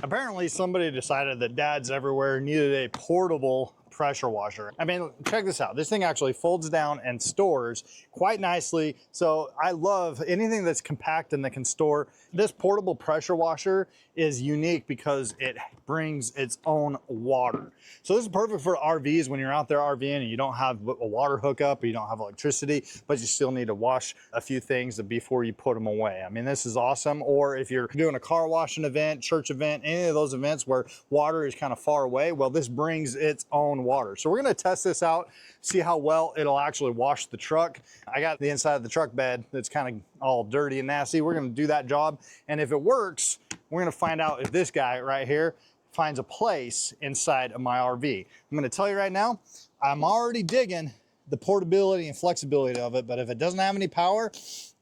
Apparently somebody decided that dads everywhere needed a portable pressure washer. I mean, check this out. This thing actually folds down and stores quite nicely. So I love anything that's compact and that can store. This portable pressure washer is unique because it brings its own water. So this is perfect for RVs when you're out there RVing and you don't have a water hookup or you don't have electricity, but you still need to wash a few things before you put them away. I mean, this is awesome. Or if you're doing a car washing event, church event, any of those events where water is kind of far away, well, this brings its own water. So we're going to test this out, see how well it'll actually wash the truck. I got the inside of the truck bed that's kind of all dirty and nasty. We're going to do that job. And if it works, we're going to find out if this guy right here finds a place inside of my RV. I'm going to tell you right now, I'm already digging the portability and flexibility of it, but if it doesn't have any power,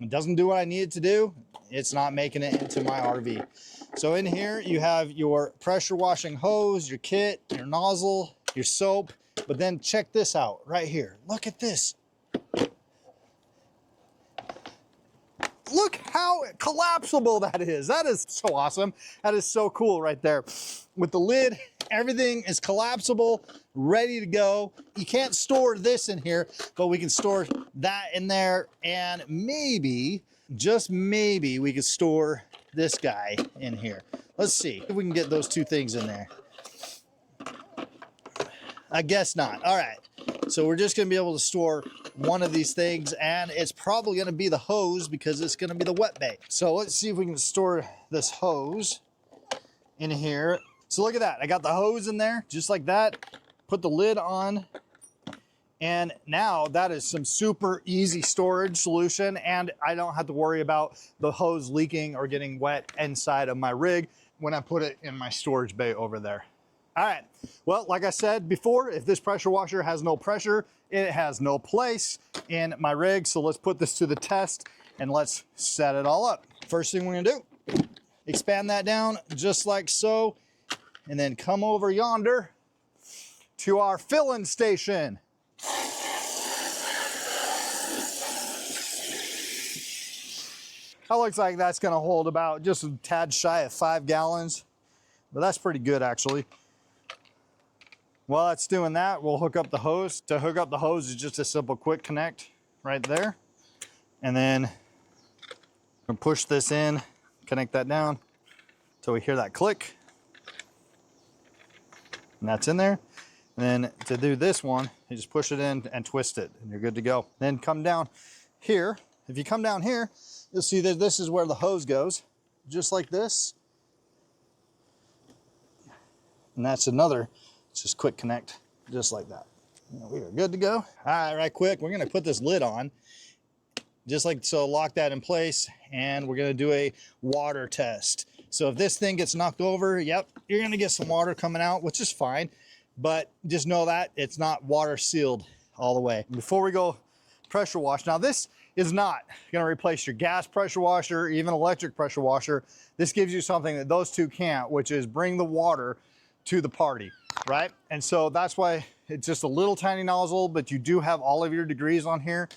it doesn't do what I need it to do, it's not making it into my RV. So in here, you have your pressure washing hose, your kit, your nozzle, your soap, but then check this out right here. Look at this. Look how collapsible that is. That is so awesome. That is so cool right there. With the lid, everything is collapsible, ready to go. You can't store this in here, but we can store that in there. And maybe, just maybe, we could store this guy in here. Let's see if we can get those two things in there. I guess not. All right. So we're just going to be able to store one of these things, and it's probably going to be the hose because it's going to be the wet bay. So let's see if we can store this hose in here. So look at that. I got the hose in there just like that. Put the lid on. And now that is some super easy storage solution, and I don't have to worry about the hose leaking or getting wet inside of my rig when I put it in my storage bay over there. All right, well, like I said before, if this pressure washer has no pressure, it has no place in my rig. So let's put this to the test and let's set it all up. First thing we're gonna do, expand that down just like so, and then come over yonder to our filling station. That looks like that's gonna hold about just a tad shy of 5 gallons, but that's pretty good actually. While it's doing that, we'll hook up the hose. To hook up the hose is just a simple quick connect right there. And then we'll push this in, connect that down until we hear that click. And that's in there. And then to do this one, you just push it in and twist it and you're good to go. Then come down here. If you come down here, you'll see that this is where the hose goes, just like this. And that's another, just quick connect, just like that. We are good to go. All right, right quick, we're gonna put this lid on, just like so, lock that in place, and we're gonna do a water test. So if this thing gets knocked over, yep, you're gonna get some water coming out, which is fine, but just know that it's not water sealed all the way. Before we go pressure wash, now this is not gonna replace your gas pressure washer, even electric pressure washer. This gives you something that those two can't, which is bring the water to the party, right? And so that's why it's just a little tiny nozzle, but you do have all of your degrees on here.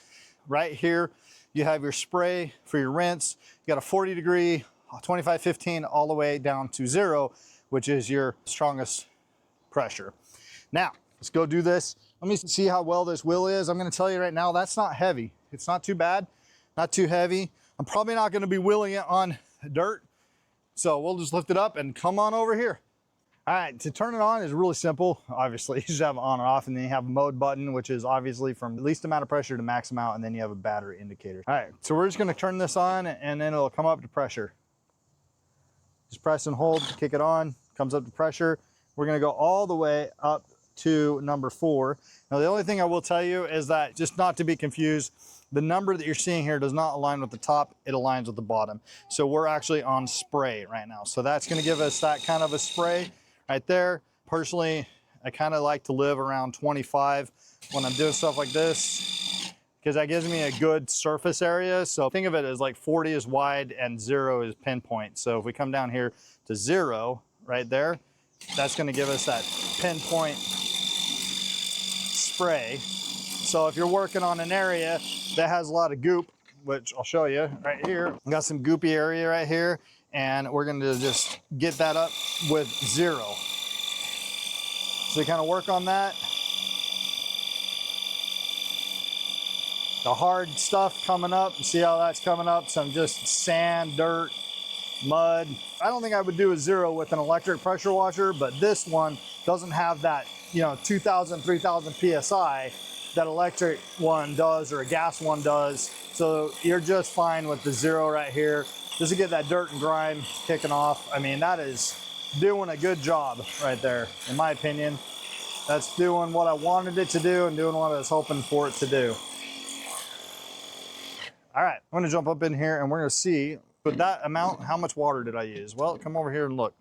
Right here, you have your spray for your rinse. You got a 40 degree, 25, 15, all the way down to 0, which is your strongest pressure. Now, let's go do this. Let me see how well this wheel is. I'm gonna tell you right now, that's not heavy. It's not too bad, not too heavy. I'm probably not gonna be wheeling it on dirt. So we'll just lift it up and come on over here. All right, to turn it on is really simple. Obviously, you just have it on and off, and then you have a mode button, which is obviously from least amount of pressure to max amount, and then you have a battery indicator. All right, so we're just gonna turn this on, and then it'll come up to pressure. Just press and hold, kick it on, comes up to pressure. We're gonna go all the way up to number 4. Now, the only thing I will tell you is that, just not to be confused, the number that you're seeing here does not align with the top, it aligns with the bottom. So we're actually on spray right now. So that's gonna give us that kind of a spray right there. Personally, I kind of like to live around 25 when I'm doing stuff like this, because that gives me a good surface area. So think of it as like 40 is wide and 0 is pinpoint. So if we come down here to 0 right there, that's going to give us that pinpoint spray. So if you're working on an area that has a lot of goop, which I'll show you right here, I got some goopy area right here, and we're gonna just get that up with 0. So kind of work on that. The hard stuff coming up, see how that's coming up? Some just sand, dirt, mud. I don't think I would do a 0 with an electric pressure washer, but this one doesn't have that, 2,000, 3,000 PSI that electric one does or a gas one does. So you're just fine with the 0 right here. Just to get that dirt and grime kicking off. I mean, that is doing a good job right there, in my opinion. That's doing what I wanted it to do and doing what I was hoping for it to do. All right, I'm gonna jump up in here and we're gonna see with that amount, how much water did I use? Well, come over here and look.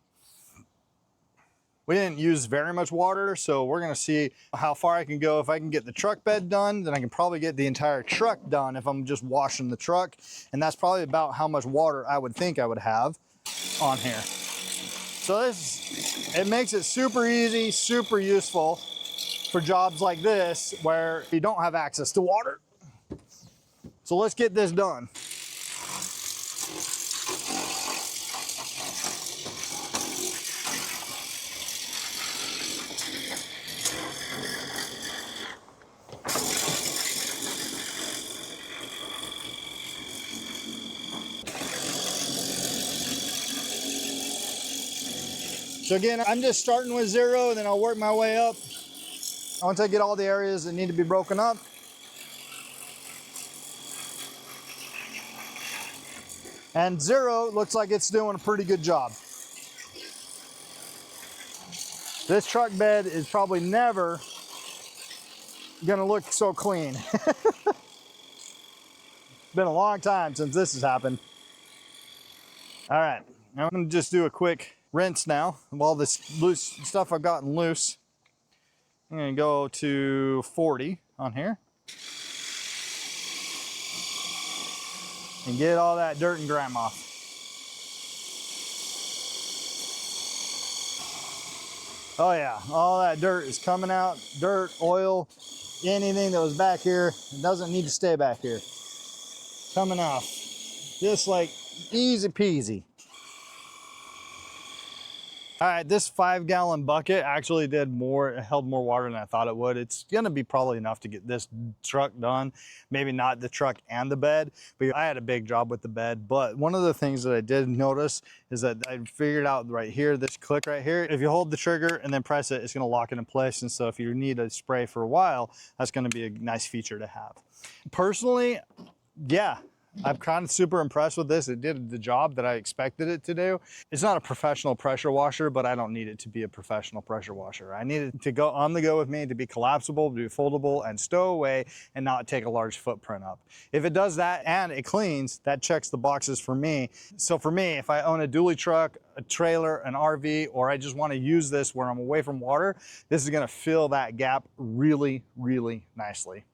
We didn't use very much water, so we're gonna see how far I can go. If I can get the truck bed done, then I can probably get the entire truck done if I'm just washing the truck. And that's probably about how much water I would think I would have on here. So it makes it super easy, super useful for jobs like this where you don't have access to water. So let's get this done. So again, I'm just starting with 0, then I'll work my way up once I get all the areas that need to be broken up. And 0 looks like it's doing a pretty good job. This truck bed is probably never gonna look so clean. It's been a long time since this has happened. All right, I'm gonna just do a quick rinse now of all this loose stuff I've gotten loose. I'm gonna go to 40 on here. And get all that dirt and grime off. Oh yeah, all that dirt is coming out. Dirt, oil, anything that was back here, it doesn't need to stay back here. Coming off, just like easy peasy. All right, this 5-gallon bucket actually held more water than I thought it would. It's gonna be probably enough to get this truck done. Maybe not the truck and the bed, but I had a big job with the bed. But one of the things that I did notice is that I figured out right here, this click right here, if you hold the trigger and then press it, it's gonna lock it in place. And so if you need a spray for a while, that's gonna be a nice feature to have. Personally, yeah, I'm kind of super impressed with this. It did the job that I expected it to do. It's not a professional pressure washer, but I don't need it to be a professional pressure washer. I need it to go on the go with me, to be collapsible, to be foldable and stow away and not take a large footprint up. If it does that and it cleans, that checks the boxes for me. So for me, if I own a dually truck, a trailer, an RV, or I just want to use this where I'm away from water, this is going to fill that gap really, really nicely.